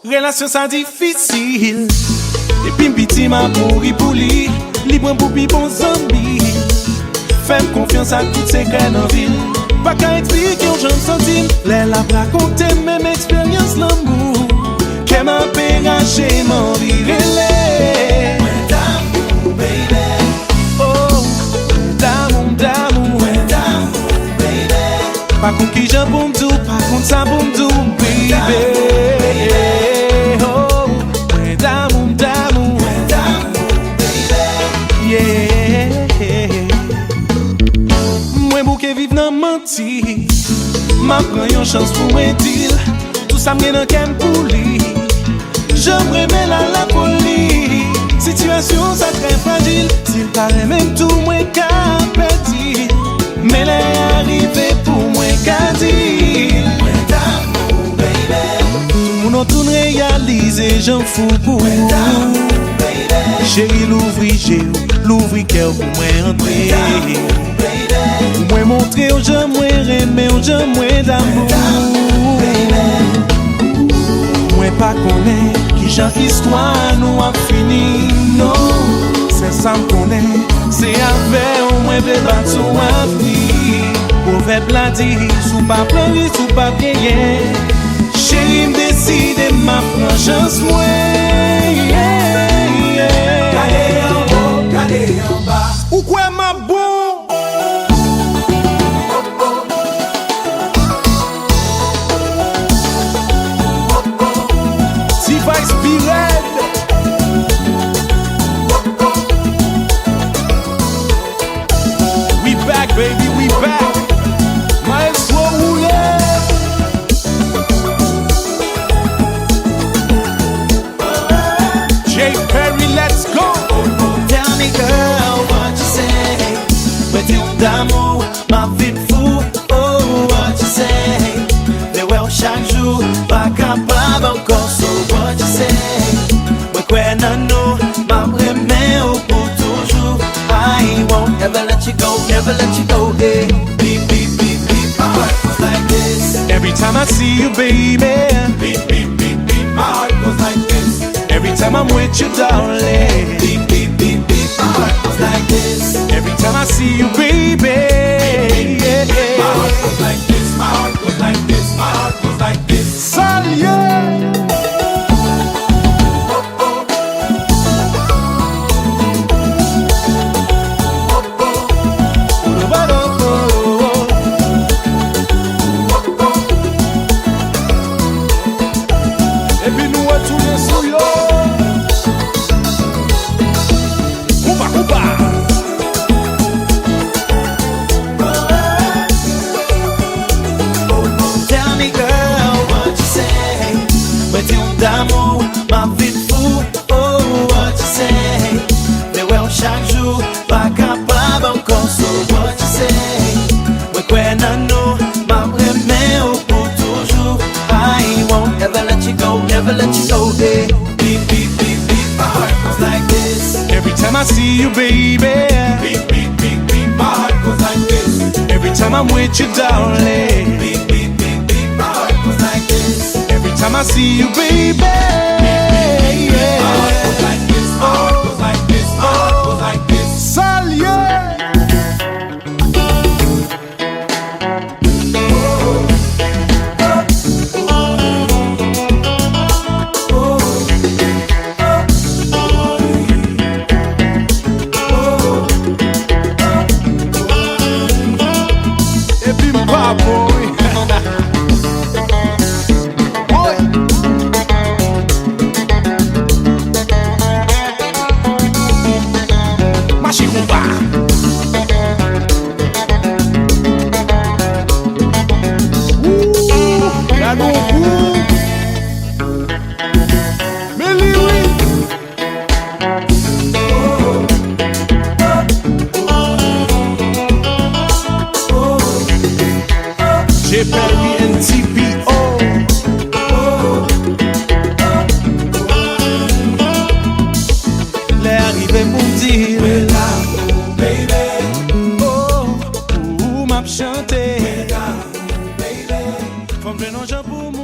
Relation ça difficile. Depuis petit m'a pourri pour lui. Libre pour pi bon zombie. Fais confiance à toutes ces graines en ville. Pas qu'à expliquer aux gens sentim. Les la raconter même expérience l'amour. Qu'elle m'a péragé m'en viré. Damou baby. Oh Damou Damou. Damou baby. Pas contre qui j'en bon tout, pas contre ça bon tout baby. Damou, Damou, yeah. Mwen bouke vive nan menti. Ma pran yon chance pour mwen dire. Tout ça m'gen nan ken pou li. J'aimerais la poli. Situation ça très fragile. S'il paraît même tout mwen ka perdi. Mais là arrivé pour mwen ka dire. Damou baby. Moun tourne réaliser, j'en fous pour vous. Chérie, l'ouvri cœur pour moi entrer. Pour moi montrer aux gens, moi aimer aux gens, moi d'amour. Moi pas connaît qui j'en histoire nous a fini. Non, c'est ça me connaît. C'est avec moi débat sur ma vie. Mauvais blandi, sous pas pleurer, sous pas gagner. Chérie m'décide ma franchise moi. Gade en haut, gade en bas. Ou quoi ma bon? Si va inspirer. We back baby, we back. Maestro roulé. Let's go. Tell me girl what you say. With you Damou, ma vie fou. Oh what you say. Mais ouais chaque jour pas capable encore. So what you say. Mais quoi non non, ma remets au pour toujours. I won't ever let you go, never let you go. Hey, beep beep beep beep. My heart goes like this. Every time I see you, baby. Beep beep beep beep. My heart goes like this. Every time I'm with you, darling. Beep, beep, beep, beep. My heart goes like this. Every time I see you, baby. Beep, beep, beep, beep. My heart goes like this. My heart goes like this. My heart goes like this. Salut. Et puis nous retournons sur yo. Coupa, coupa. Tell me girl what you say. With you Damou, ma vie fou. Oh what you say. Mais ouais chaque jour pas capable encore. So what you say. Mais quoi non non, ma remets au pour toujours. I won't ever let you go, never let you go. Hey, beep beep beep beep. My heart goes like this. Every time I see you, baby. Beep beep beep beep. My heart goes like this. Every time I'm with you, darling. Beep beep beep beep. My heart goes like this. Every time I see you, baby. My heart goes like this. My heart goes like this. My heart goes like this. Salut. Et puis m'pa boy. Boy. plein d'argent pour